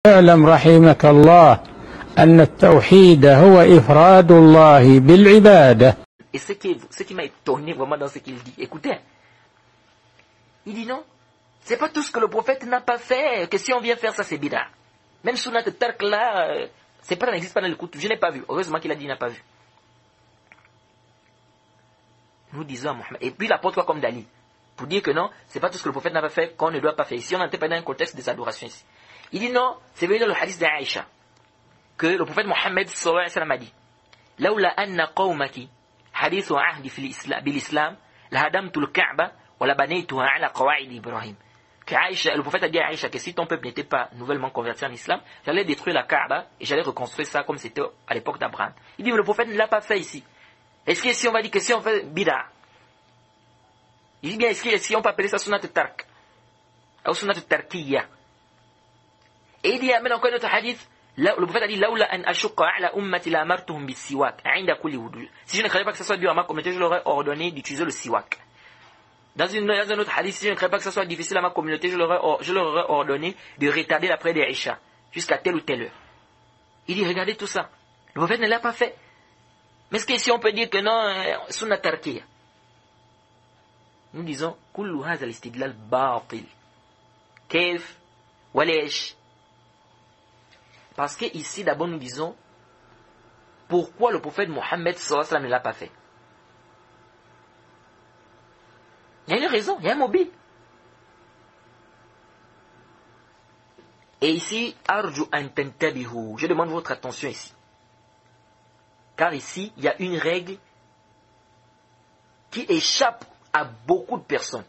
اعلم رحمك الله أن التوحيد هو إفراد الله بالعبادة. Et ce qui m'a étonné vraiment dans ce qu'il dit, écoutez, il dit non, c'est pas tout ce que le prophète n'a pas fait, que si on vient faire ça c'est bida. Même sous notre tark là, c'est pas, ça n'existe pas dans le coutume, je n'ai pas vu, heureusement qu'il a dit il n'a pas vu. Nous disons à Mohammed, et puis il apporte quoi comme Dali, pour dire que non, c'est pas tout ce que le prophète n'a pas fait qu'on ne doit pas faire. Ici on n'était pas dans un contexte des adorations ici. Il dit non, c'est venu dans le hadith d'Aïcha, que le prophète Mohammed sallallahu alayhi wa sallam a dit, Laoula anna qawmaki hadithu ahdi bil islam, la hadamtu al-Ka'ba, wa la banaytuha ala qawa'id Ibrahim. Que Aïcha, le prophète a dit à Aïcha que si ton peuple n'était pas nouvellement converti en islam, j'allais détruire la Kaaba et j'allais reconstruire ça comme c'était à l'époque d'Abraham. Il dit mais le prophète ne l'a pas fait ici. Est-ce que si on va dire que si on fait bida, il dit bien est-ce que si on peut appeler ça sunnat tark ou sunnat tarkiya. Et il dit amène encore notre hadith, le prophète a dit laoula an ashqa ala ummati la amartuhum bis siwak 'inda kulli wudu. Si je ne croyais pas que ça soit dur à ma communauté, je leur aurais ordonné d'utiliser le siwak. Dans un autre hadith, si je ne croyais pas que ça soit difficile à ma communauté, je leur aurais ordonné de retarder la prière des Isha jusqu'à telle ou telle heure. Il dit regardez tout ça, le prophète ne l'a pas fait. Mais est-ce que si on peut dire que non, sunna tarkiya? Nous disons kullu hadha al-istidlal batil. Kayf wa lish? Parce que ici d'abord nous disons pourquoi le prophète Mohammed sallallahu alayhi wa sallam ne l'a pas fait. Il y a une raison, il y a un mobile. Et ici, arju an tantabihu, je demande votre attention ici. Car ici, il y a une règle qui échappe à beaucoup de personnes.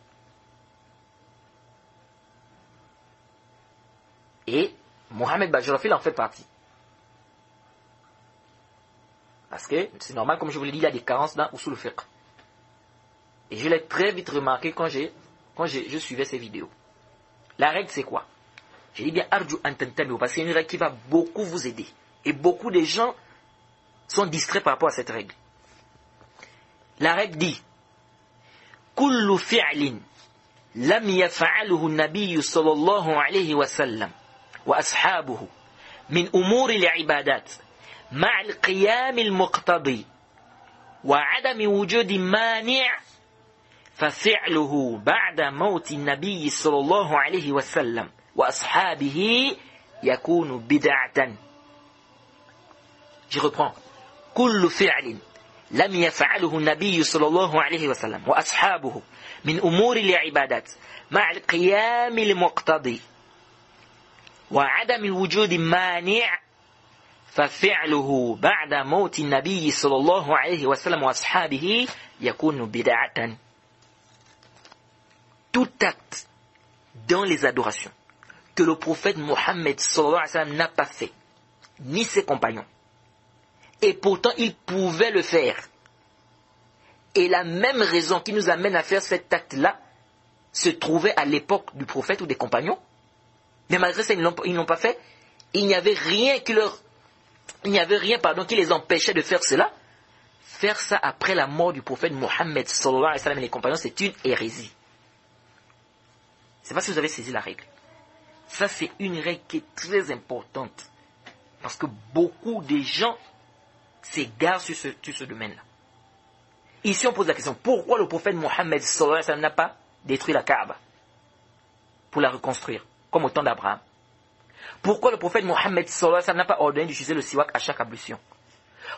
Et Mohamed Bajrafil en fait partie. Parce que c'est normal, comme je vous l'ai dit, il y a des carences dans Usul al-Fiqh. Et je l'ai très vite remarqué quand je suivais ces vidéos. La règle c'est quoi? Je dis bien arju an tantabihu parce que c'est une règle qui va beaucoup vous aider. Et beaucoup de gens sont distraits par rapport à cette règle. La règle dit kullu fi'lin lam yaf'alhu an-nabiy sallallahu alayhi wa sallam wa ashabuhu min umur al-ibadat ma'a al-qiyam al-muqtadi wa 'adami wujudi mani' ففعله بعد موت النبي صلى الله عليه وسلم وأصحابه يكون بدعة. Je reprends. كل فعل لم يفعله النبي صلى الله عليه وسلم وأصحابه من أمور العبادات مع القيام المقتضي وعدم وجود مانع ففعله بعد موت النبي صلى الله عليه وسلم وأصحابه يكون بدعة. Tout acte dans les adorations que le prophète Mohammed sallallahu alayhi wa sallam n'a pas fait, ni ses compagnons, et pourtant il pouvait le faire, et la même raison qui nous amène à faire cet acte-là se trouvait à l'époque du prophète ou des compagnons, mais malgré ça ils n'ont pas fait. Il n'y avait rien qui les empêchait de faire cela. Faire ça après la mort du prophète Mohammed sallallahu alayhi wa sallam et les compagnons, c'est une hérésie. C'est pas si vous avez saisi la règle. Ça, c'est une règle qui est très importante. Parce que beaucoup de gens s'égarent sur ce domaine-là. Ici, on pose la question, pourquoi le prophète Mohammed sallallahu alayhi wa sallam n'a pas détruit la Kaaba pour la reconstruire, comme au temps d'Abraham? Pourquoi le prophète Mohammed sallallahu alayhi wa sallam n'a pas ordonné d'utiliser le siwak à chaque ablution?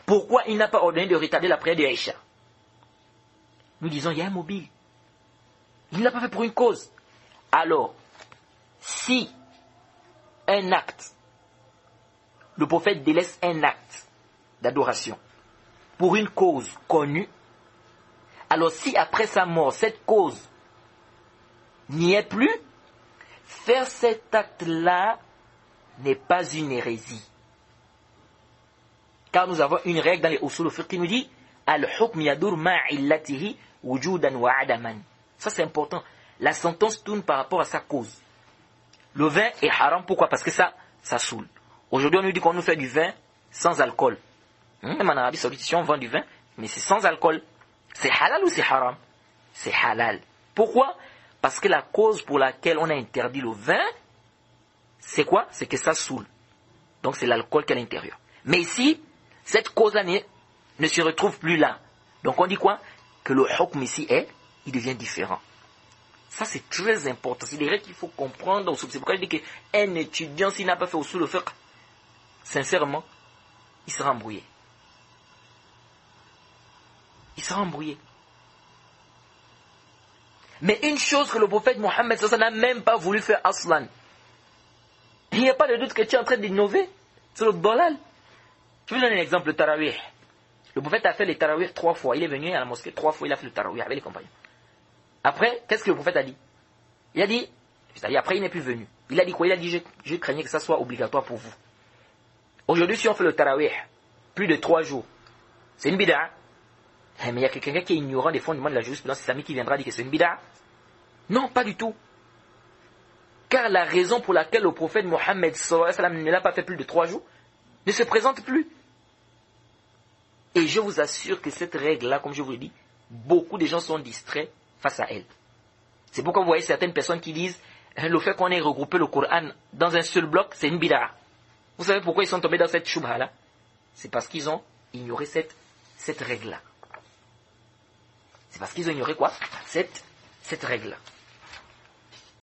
Pourquoi il n'a pas ordonné de retarder la prière de Aïcha? Nous disons, il y a un mobile. Il ne l'a pas fait pour une cause. Alors, si un acte, le prophète délaisse un acte d'adoration pour une cause connue, alors si après sa mort, cette cause n'y est plus, faire cet acte-là n'est pas une hérésie. Car nous avons une règle dans les usul al-fiqh qui nous dit al-hukm yadur ma'illatihi wujudan wa adaman. Ça c'est important. La sentence tourne par rapport à sa cause. Le vin est haram, pourquoi? Parce que ça saoule. Aujourd'hui, on nous dit qu'on nous fait du vin sans alcool. Même en Arabie Saoudite, si on vend du vin, mais c'est sans alcool. C'est halal ou c'est haram? C'est halal. Pourquoi? Parce que la cause pour laquelle on a interdit le vin, c'est quoi? C'est que ça saoule. Donc c'est l'alcool qui est à l'intérieur. Mais ici, cette cause-là ne se retrouve plus là. Donc on dit quoi? Que le hukm ici il devient différent. Ça c'est très important. C'est des règles qu'il faut comprendre. C'est pourquoi je dis qu'un étudiant, s'il n'a pas fait usul al-fiqh, sincèrement, il sera embrouillé. Il sera embrouillé. Mais une chose que le prophète Mohammed n'a même pas voulu faire aslan. Il n'y a pas de doute que tu es en train d'innover sur le dalal. Je vais vous donner un exemple, le tarawih. Le prophète a fait les tarawih 3 fois. Il est venu à la mosquée 3 fois, il a fait le tarawih avec les compagnons. Après, qu'est-ce que le prophète a dit? Il a dit, c'est-à-dire après il n'est plus venu. Il a dit quoi? Il a dit, je craignais que ça soit obligatoire pour vous. Aujourd'hui, si on fait le tarawih plus de 3 jours, c'est une bid'a. Mais il y a quelqu'un qui est ignorant des fondements de la jurisprudence islamique qui viendra dire que c'est une bid'a. Non, pas du tout. Car la raison pour laquelle le prophète Mohammed ne l'a pas fait plus de 3 jours ne se présente plus. Et je vous assure que cette règle-là, comme je vous l'ai dit, beaucoup de gens sont distraits face à elle. C'est pourquoi vous voyez certaines personnes qui disent le fait qu'on ait regroupé le Coran dans un seul bloc, c'est une bid'a. Vous savez pourquoi ils sont tombés dans cette shubha-là? C'est parce qu'ils ont ignoré cette règle-là. C'est parce qu'ils ont ignoré quoi? Cette règle-là.